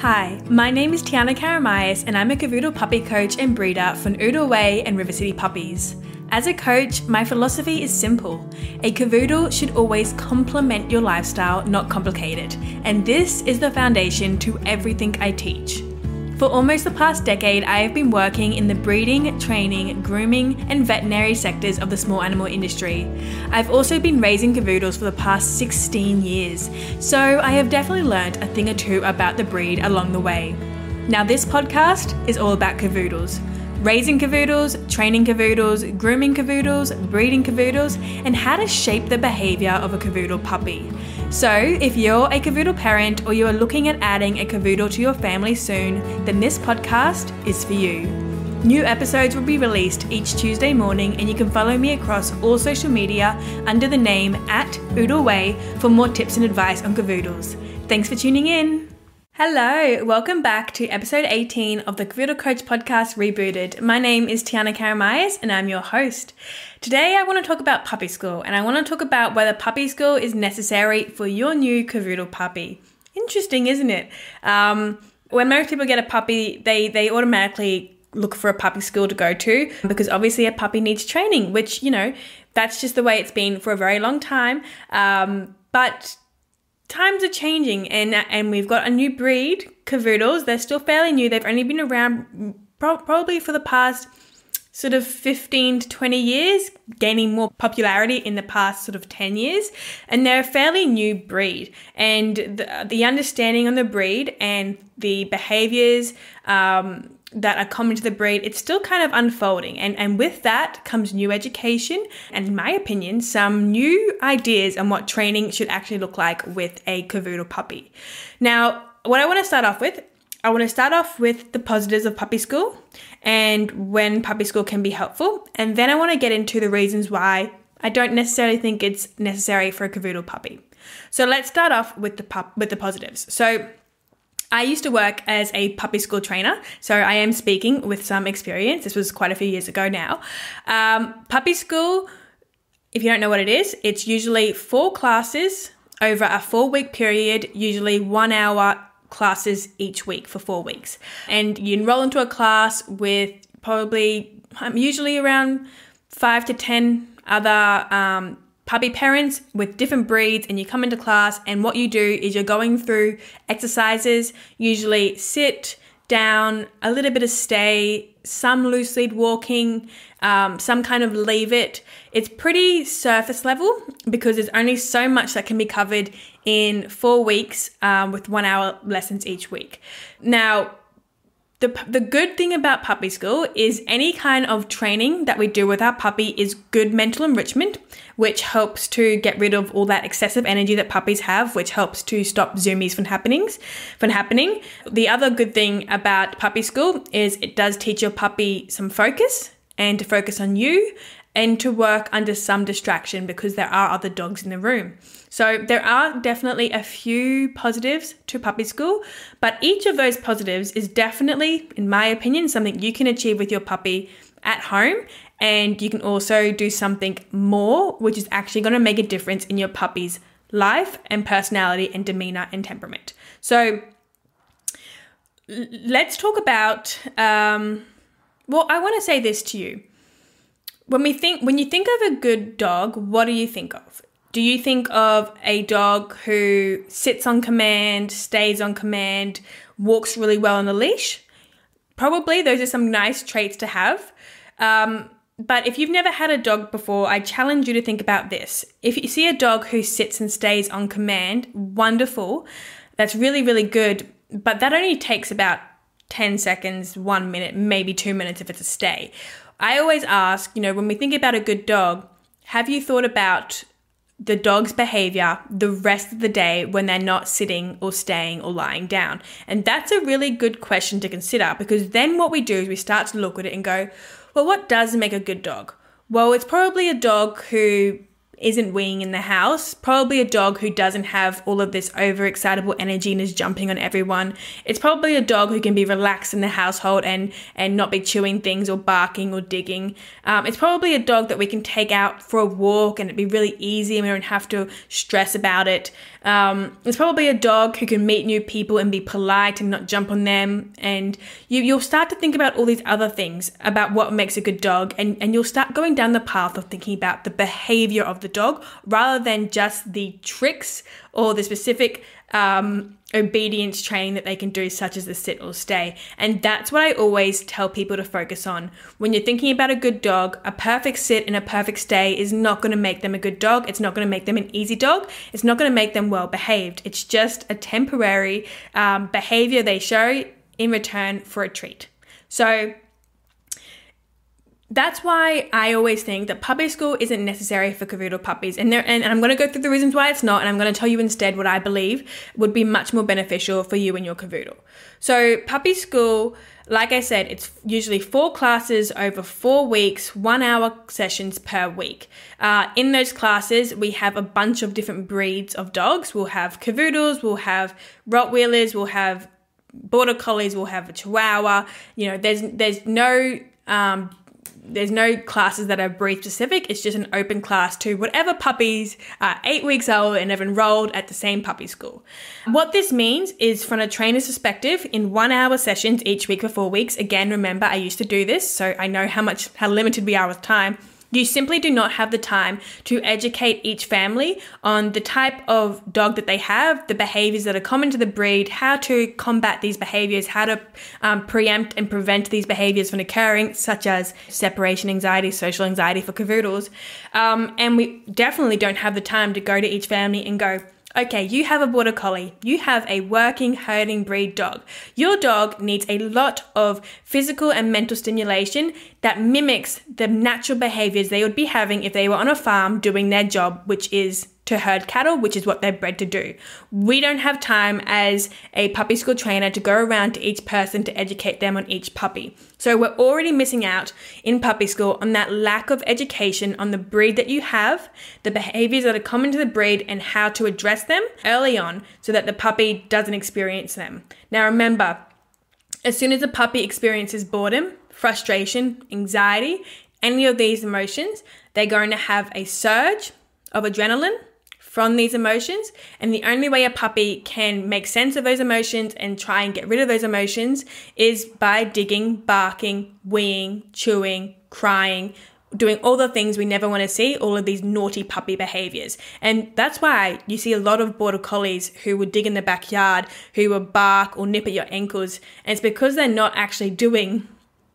Hi, my name is Tiana Karamayas and I'm a Cavoodle puppy coach and breeder for Oodle Way and River City Puppies. As a coach, my philosophy is simple. A Cavoodle should always complement your lifestyle, not complicate it. And this is the foundation to everything I teach. For almost the past decade, I have been working in the breeding, training, grooming, and veterinary sectors of the small animal industry. I've also been raising Cavoodles for the past 16 years, so I have definitely learned a thing or two about the breed along the way. Now this podcast is all about Cavoodles. Raising Cavoodles, training Cavoodles, grooming Cavoodles, breeding Cavoodles, and how to shape the behaviour of a Cavoodle puppy. So if you're a Cavoodle parent or you are looking at adding a Cavoodle to your family soon, then this podcast is for you. New episodes will be released each Tuesday morning and you can follow me across all social media under the name @OodleWay for more tips and advice on Cavoodles. Thanks for tuning in. Hello, welcome back to episode 18 of the Cavoodle Coach Podcast Rebooted. My name is Tiana Karamayas and I'm your host. Today I want to talk about puppy school and I want to talk about whether puppy school is necessary for your new Cavoodle puppy. Interesting, isn't it? When most people get a puppy, they automatically look for a puppy school to go to because obviously a puppy needs training, which, that's just the way it's been for a very long time. But times are changing and we've got a new breed, Cavoodles. They're still fairly new. They've only been around probably for the past sort of 15 to 20 years, gaining more popularity in the past sort of 10 years. And they're a fairly new breed. And the understanding on the breed and the behaviors that are common to the breed, it's still kind of unfolding. And with that comes new education and, in my opinion, some new ideas on what training should actually look like with a Cavoodle puppy. Now, what I want to start off with the positives of puppy school and when puppy school can be helpful. And then I want to get into the reasons why I don't necessarily think it's necessary for a Cavoodle puppy. So let's start off with the positives. So I used to work as a puppy school trainer, so I am speaking with some experience. This was quite a few years ago now. Puppy school, if you don't know what it is, it's usually 4 classes over a 4-week period, usually 1 hour classes each week for 4 weeks. And you enroll into a class with probably usually around 5 to 10 other puppy parents with different breeds, and you come into class and what you do is you're going through exercises, usually sit, down, a little bit of stay, some loose lead walking, some kind of leave it. It's pretty surface level because there's only so much that can be covered in 4 weeks with 1 hour lessons each week. Now, the good thing about puppy school is any kind of training that we do with our puppy is good mental enrichment, which helps to get rid of all that excessive energy that puppies have, which helps to stop zoomies from happening. The other good thing about puppy school is it does teach your puppy some focus and to focus on you and to work under some distraction because there are other dogs in the room. So there are definitely a few positives to puppy school, but each of those positives is definitely, in my opinion, something you can achieve with your puppy at home. And you can also do something more, which is actually going to make a difference in your puppy's life and personality and demeanor and temperament. So let's talk about, I want to say this to you. When you think of a good dog, what do you think of? Do you think of a dog who sits on command, stays on command, walks really well on the leash? Probably those are some nice traits to have. But if you've never had a dog before, I challenge you to think about this. If you see a dog who sits and stays on command, wonderful. That's really, really good. But that only takes about 10 seconds, 1 minute, maybe 2 minutes if it's a stay. I always ask, when we think about a good dog, have you thought about the dog's behavior the rest of the day when they're not sitting or staying or lying down? And that's a really good question to consider because then what we do is we start to look at it and go, well, what does make a good dog? Well, it's probably a dog who isn't weeing in the house, probably a dog who doesn't have all of this overexcitable energy and is jumping on everyone. It's probably a dog who can be relaxed in the household and not be chewing things or barking or digging. It's probably a dog that we can take out for a walk and it'd be really easy and we don't have to stress about it. It's probably a dog who can meet new people and be polite and not jump on them. And you'll start to think about all these other things about what makes a good dog, and you'll start going down the path of thinking about the behavior of the dog rather than just the tricks or the specific obedience training that they can do, such as the sit or stay. And that's what I always tell people to focus on. When you're thinking about a good dog, a perfect sit and a perfect stay is not going to make them a good dog. It's not going to make them an easy dog. It's not going to make them well behaved. It's just a temporary behavior they show in return for a treat. So that's why I always think that puppy school isn't necessary for Cavoodle puppies. And I'm going to go through the reasons why it's not, and I'm going to tell you instead what I believe would be much more beneficial for you and your Cavoodle. So puppy school, like I said, it's usually 4 classes over 4 weeks, 1-hour sessions per week. In those classes, we have a bunch of different breeds of dogs. We'll have Cavoodles, we'll have Rottweilers, we'll have Border Collies, we'll have a Chihuahua. You know, there's no classes that are breed specific. It's just an open class to whatever puppies are 8 weeks old and have enrolled at the same puppy school. What this means is, from a trainer's perspective, in 1-hour sessions each week for 4 weeks, again, remember I used to do this, so I know how limited we are with time. You simply do not have the time to educate each family on the type of dog that they have, the behaviors that are common to the breed, how to combat these behaviors, how to preempt and prevent these behaviors from occurring, such as separation anxiety, social anxiety for Cavoodles. And we definitely don't have the time to go to each family and go, okay, you have a Border Collie. You have a working, herding breed dog. Your dog needs a lot of physical and mental stimulation that mimics the natural behaviors they would be having if they were on a farm doing their job, which is to herd cattle, which is what they're bred to do. We don't have time as a puppy school trainer to go around to each person to educate them on each puppy. So we're already missing out in puppy school on that lack of education on the breed that you have, the behaviors that are common to the breed, and how to address them early on so that the puppy doesn't experience them. Now remember, as soon as a puppy experiences boredom, frustration, anxiety, any of these emotions, they're going to have a surge of adrenaline from these emotions, and the only way a puppy can make sense of those emotions and try and get rid of those emotions is by digging, barking, weeing, chewing, crying, doing all the things we never want to see, all of these naughty puppy behaviors. And that's why you see a lot of Border Collies who would dig in the backyard, who would bark or nip at your ankles, and it's because they're not actually doing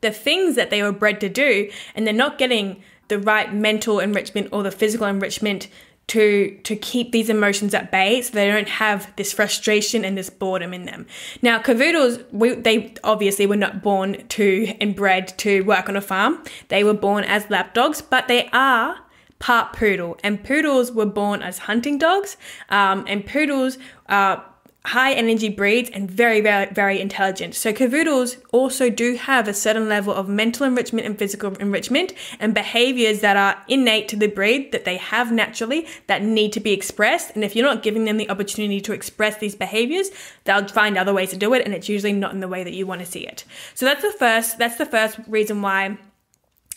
the things that they were bred to do, and they're not getting the right mental enrichment or the physical enrichment to keep these emotions at bay, so they don't have this frustration and this boredom in them. Now, Cavoodles, they obviously were not born to and bred to work on a farm. They were born as lap dogs, but they are part poodle, and poodles were born as hunting dogs, and poodles are high energy breeds and very, very, very intelligent. So Cavoodles also do have a certain level of mental enrichment and physical enrichment and behaviors that are innate to the breed that they have naturally that need to be expressed. And if you're not giving them the opportunity to express these behaviors, they'll find other ways to do it, and it's usually not in the way that you want to see it. So that's the first reason why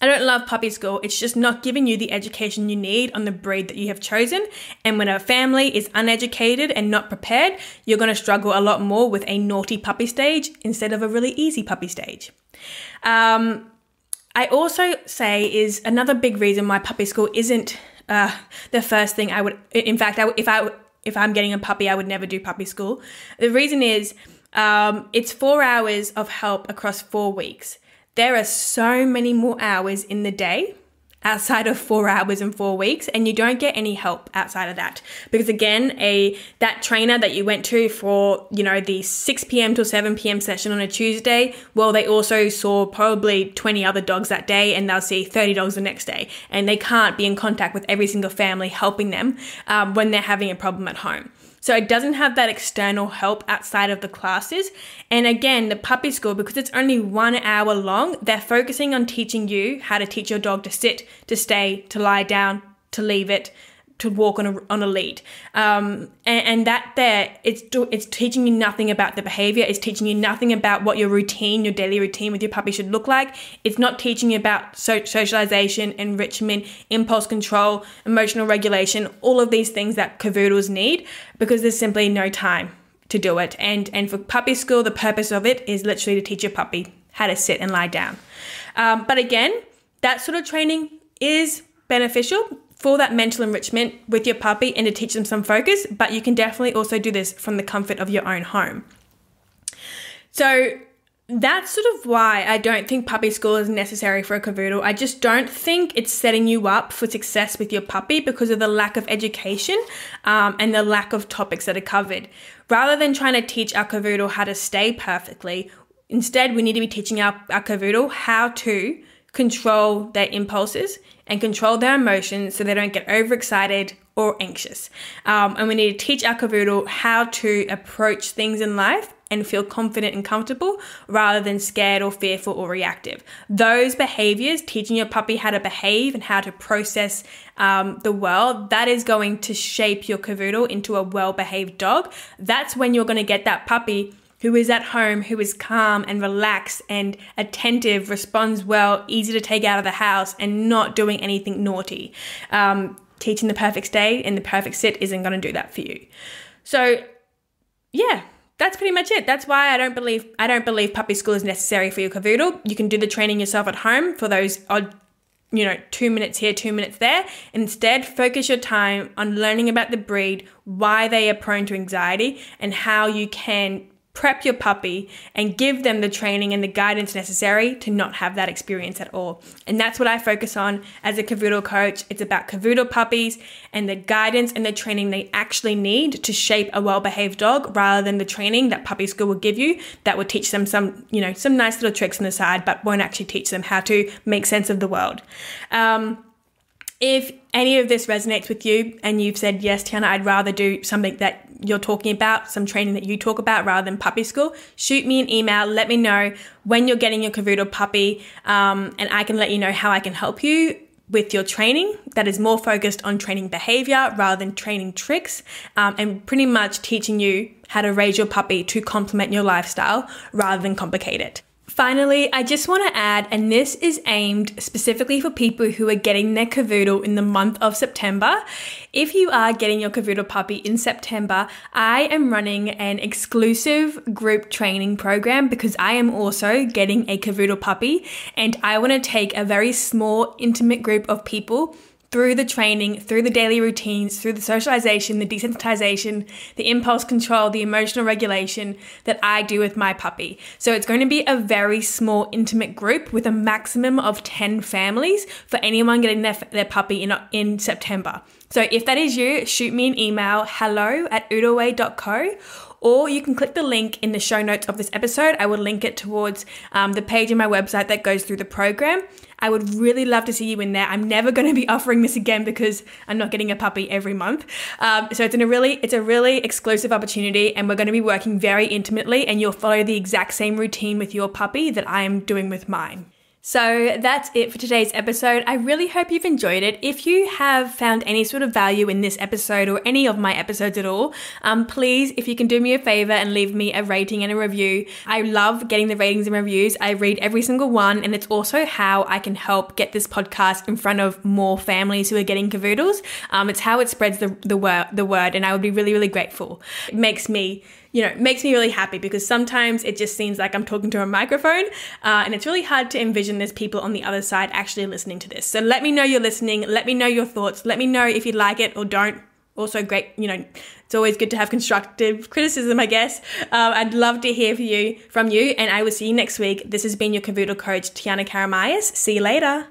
I don't love puppy school. It's just not giving you the education you need on the breed that you have chosen. And when a family is uneducated and not prepared, you're going to struggle a lot more with a naughty puppy stage instead of a really easy puppy stage. I also say is another big reason why puppy school isn't the first thing I would, in fact, if I'm getting a puppy, I would never do puppy school. The reason is it's 4 hours of help across 4 weeks. There are so many more hours in the day outside of 4 hours and 4 weeks, and you don't get any help outside of that. Because again, that trainer that you went to for, the 6 p.m. till 7 p.m. session on a Tuesday, well, they also saw probably 20 other dogs that day, and they'll see 30 dogs the next day. And they can't be in contact with every single family helping them when they're having a problem at home. So it doesn't have that external help outside of the classes. And again, the puppy school, because it's only 1 hour long, they're focusing on teaching you how to teach your dog to sit, to stay, to lie down, to leave it, to walk on a lead. And that there, it's teaching you nothing about the behavior. It's teaching you nothing about what your daily routine with your puppy should look like. It's not teaching you about socialization, enrichment, impulse control, emotional regulation, all of these things that Cavoodles need, because there's simply no time to do it. And for puppy school, the purpose of it is literally to teach your puppy how to sit and lie down. But again, that sort of training is beneficial for that mental enrichment with your puppy and to teach them some focus, but you can definitely also do this from the comfort of your own home. So that's sort of why I don't think puppy school is necessary for a Cavoodle. I just don't think it's setting you up for success with your puppy because of the lack of education and the lack of topics that are covered. Rather than trying to teach our Cavoodle how to stay perfectly, instead we need to be teaching our Cavoodle how to control their impulses and control their emotions so they don't get overexcited or anxious. And we need to teach our Cavoodle how to approach things in life and feel confident and comfortable rather than scared or fearful or reactive. Those behaviors, teaching your puppy how to behave and how to process the world, that is going to shape your Cavoodle into a well-behaved dog. That's when you're going to get that puppy who is at home, who is calm and relaxed and attentive, responds well, easy to take out of the house, and not doing anything naughty. Teaching the perfect stay and the perfect sit isn't going to do that for you. So, yeah, that's pretty much it. That's why I don't believe puppy school is necessary for your Cavoodle. You can do the training yourself at home for those odd 2 minutes here, 2 minutes there. Instead, focus your time on learning about the breed, why they are prone to anxiety, and how you can prep your puppy and give them the training and the guidance necessary to not have that experience at all. And that's what I focus on as a Cavoodle coach. It's about Cavoodle puppies and the guidance and the training they actually need to shape a well-behaved dog, rather than the training that puppy school will give you that will teach them some nice little tricks on the side, but won't actually teach them how to make sense of the world. If any of this resonates with you and you've said, yes, Tiana, I'd rather do something that you're talking about, some training that you talk about rather than puppy school, shoot me an email. Let me know when you're getting your Cavoodle puppy, and I can let you know how I can help you with your training that is more focused on training behavior rather than training tricks, and pretty much teaching you how to raise your puppy to complement your lifestyle rather than complicate it. Finally, I just want to add, and this is aimed specifically for people who are getting their Cavoodle in the month of September. If you are getting your Cavoodle puppy in September, I am running an exclusive group training program because I am also getting a Cavoodle puppy, and I want to take a very small, intimate group of people through the training, through the daily routines, through the socialization, the desensitization, the impulse control, the emotional regulation that I do with my puppy. So it's going to be a very small, intimate group with a maximum of 10 families for anyone getting their puppy in September. So if that is you, shoot me an email, hello@oodleway.co, or you can click the link in the show notes of this episode. I will link it towards the page in my website that goes through the program. I would really love to see you in there. I'm never going to be offering this again because I'm not getting a puppy every month. So it's a really exclusive opportunity, and we're going to be working very intimately, and you'll follow the exact same routine with your puppy that I am doing with mine. So that's it for today's episode. I really hope you've enjoyed it. If you have found any sort of value in this episode or any of my episodes at all, please, if you can do me a favor and leave me a rating and a review. I love getting the ratings and reviews. I read every single one, and it's also how I can help get this podcast in front of more families who are getting Cavoodles. It's how it spreads the word, and I would be really, really grateful. It makes me really happy because sometimes it just seems like I'm talking to a microphone, and it's really hard to envision there's people on the other side actually listening to this. So let me know you're listening. Let me know your thoughts. Let me know if you like it or don't. Also great, it's always good to have constructive criticism, I guess. I'd love to hear from you, and I will see you next week. This has been your Cavoodle coach, Tiana Karamayas. See you later.